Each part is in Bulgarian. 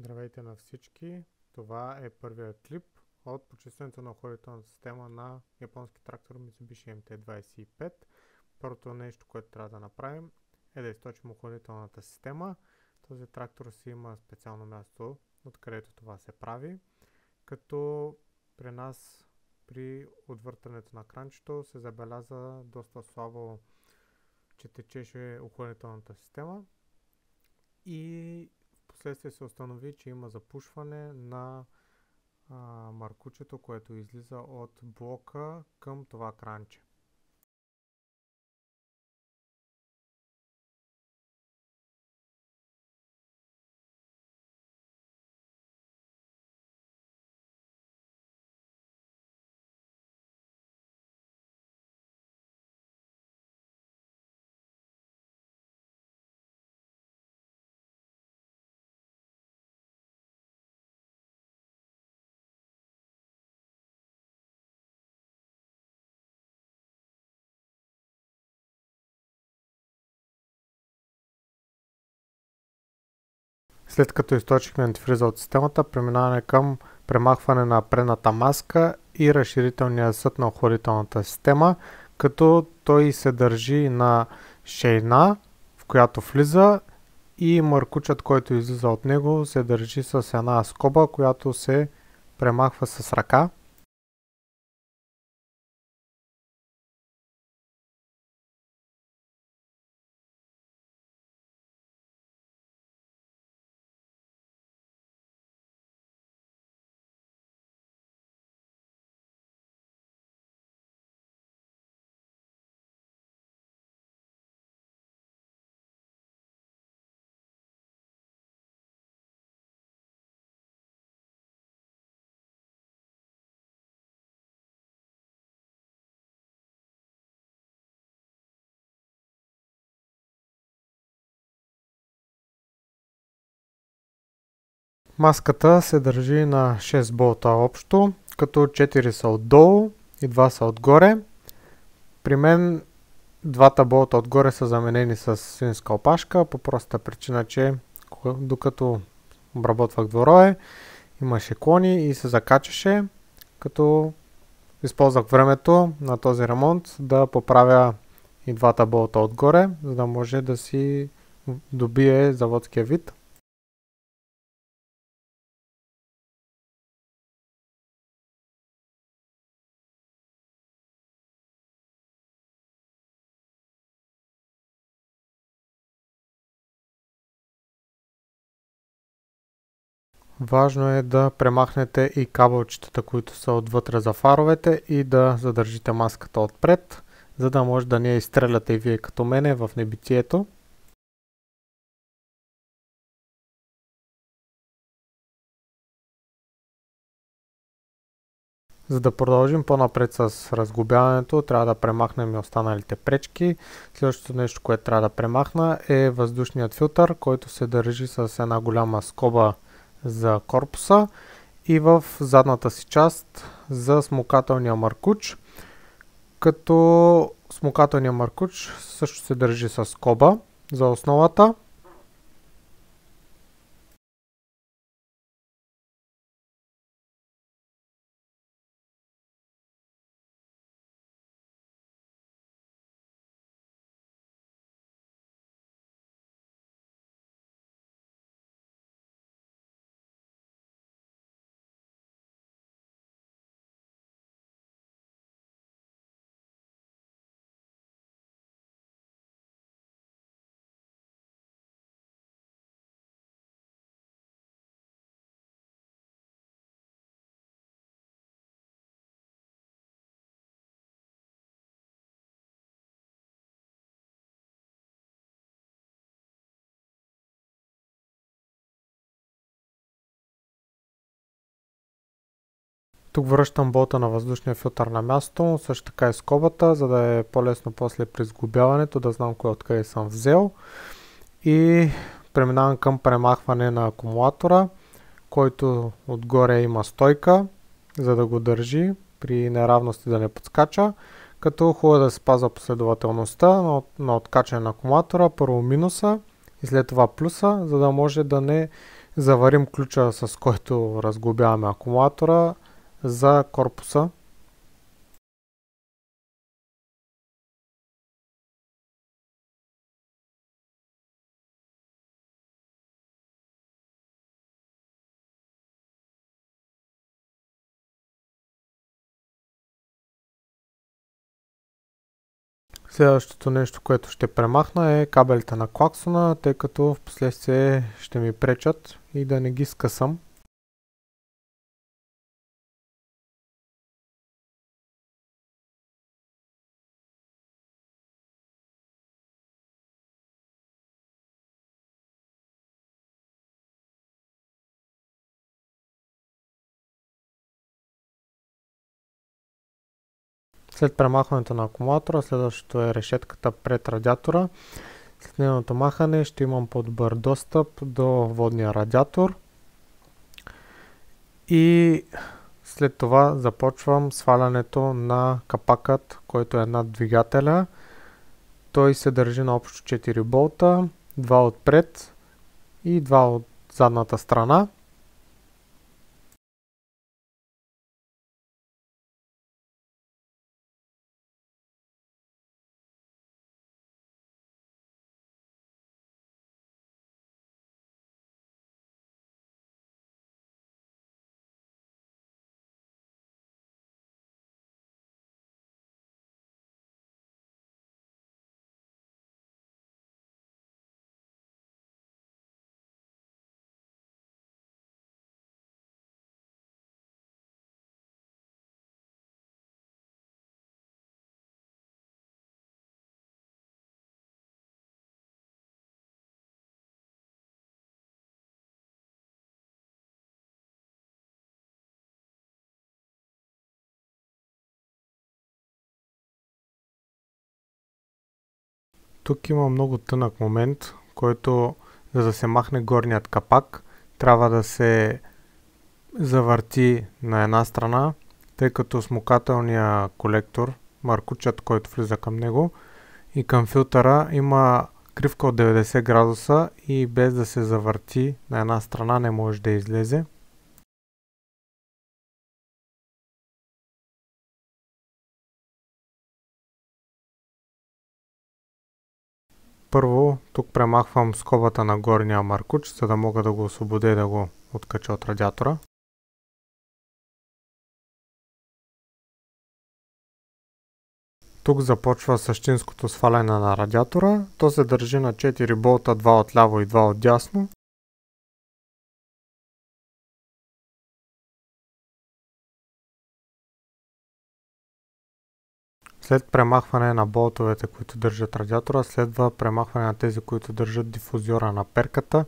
Здравейте на всички! Това е първият клип от почистването на охладителната система на японски трактор Mitsubishi MT-25. Първото нещо, което трябва да направим е да източим охладителната система. Този трактор си има специално място, откъдето това се прави, като при нас при отвъртането на кранчето се забеляза доста слабо, че течеше охладителната система и впоследствие се установи, че има запушване на маркучето, което излиза от блока към това кранче. След като източихме антифриза от системата, преминаваме към премахване на предната маска и разширителния съд на охладителната система, като той се държи на шейна, в която влиза, и маркучът, който излиза от него, се държи с една скоба, която се премахва с ръка. Маската се държи на 6 болта общо, като 4 са отдолу и 2 са отгоре. При мен двата болта отгоре са заменени с свинска опашка, по простата причина, че докато обработвах дворове, имаше клони и се закачаше, като използвах времето на този ремонт да поправя и двата болта отгоре, за да може да си добие заводския вид. Важно е да премахнете и кабелчетата, които са отвътре за фаровете, и да задържите маската отпред, за да може да не я изстреляте и вие като мене в небитието. За да продължим по-напред с разглобяването, трябва да премахнем и останалите пречки. Следващото нещо, което трябва да премахна, е въздушният филтър, който се държи с една голяма скоба за корпуса и в задната си част за смукателния маркуч, като смукателния маркуч също се държи с скоба за основата. Тук връщам болта на въздушния филтър на място, също така и скобата, за да е по-лесно после при сглобяването, да знам кое откъде съм взел. И преминавам към премахване на акумулатора, който отгоре има стойка, за да го държи при неравности да не подскача. Като хубаво да се спазва последователността на откачане на акумулатора, първо минуса и след това плюса, за да може да не заварим ключа, с който разглобяваме акумулатора за корпуса. Следващото нещо, което ще премахна е кабелите на клаксона, тъй като в последствие ще ми пречат и да не ги скъсам. След премахването на акумулатора, следващото е решетката пред радиатора. След нейното махане ще имам по-добър достъп до водния радиатор. И след това започвам свалянето на капакът, който е над двигателя. Той се държи на общо 4 болта, 2 отпред и 2 от задната страна. Тук има много тънък момент, който, за да се махне горният капак, трябва да се завърти на една страна, тъй като смукателният колектор, маркучът, който влиза към него, и към филтъра има кривка от 90 градуса и без да се завърти на една страна не може да излезе. Първо, тук премахвам скобата на горния маркуч, за да мога да го освободя и да го откача от радиатора. Тук започва същинското сваляне на радиатора. То се държи на 4 болта, 2 от ляво и 2 от дясно. След премахване на болтовете, които държат радиатора, следва премахване на тези, които държат дифузиора на перката,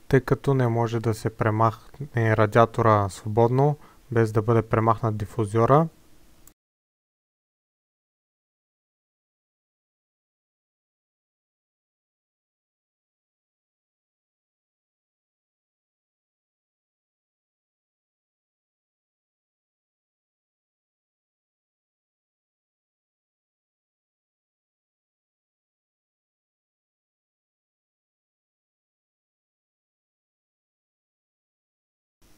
тъй като не може да се премахне радиатора свободно, без да бъде премахнат дифузиора.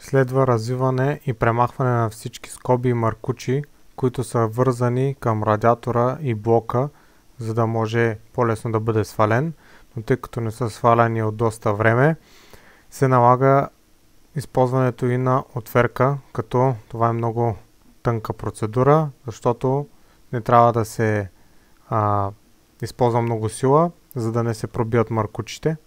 Следва развиване и премахване на всички скоби и маркучи, които са вързани към радиатора и блока, за да може по-лесно да бъде свален, но тъй като не са сваляни от доста време, се налага използването и на отверка, като това е много тънка процедура, защото не трябва да се използва много сила, за да не се пробият маркучите.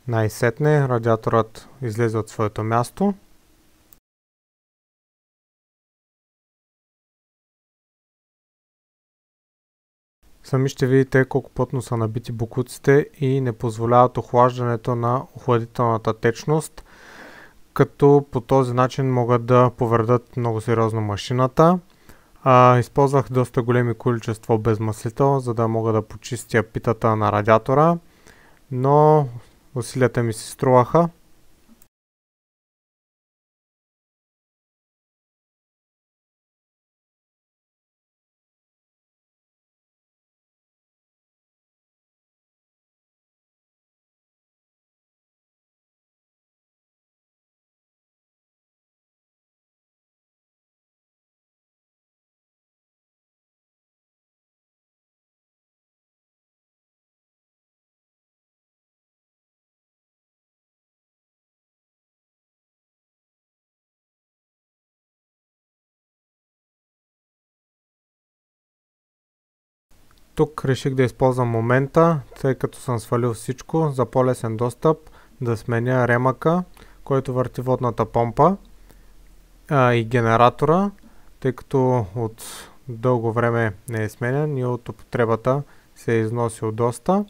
Най-сетне радиаторът излезе от своето място. Сами ще видите колко плътно са набити боклуците и не позволяват охлаждането на охладителната течност, като по този начин могат да повредят много сериозно машината. Използвах доста големи количества обезмаслител, за да мога да почистя питата на радиатора, но усилията ми се струваха. Тук реших да използвам момента, тъй като съм свалил всичко, за по-лесен достъп да сменя ремъка, който върти водната помпа и генератора, тъй като от дълго време не е сменен и от употребата се е износил доста.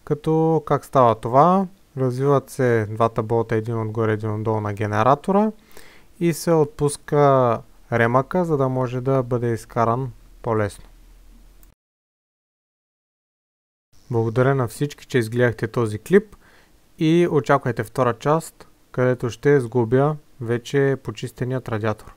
Като как става това? Развиват се двата болта, един отгоре, един отдолу на генератора и се отпуска ремъка, за да може да бъде изкаран по-лесно. Благодаря на всички, че изгледахте този клип и очаквайте втора част, където ще сглобя вече почистеният радиатор.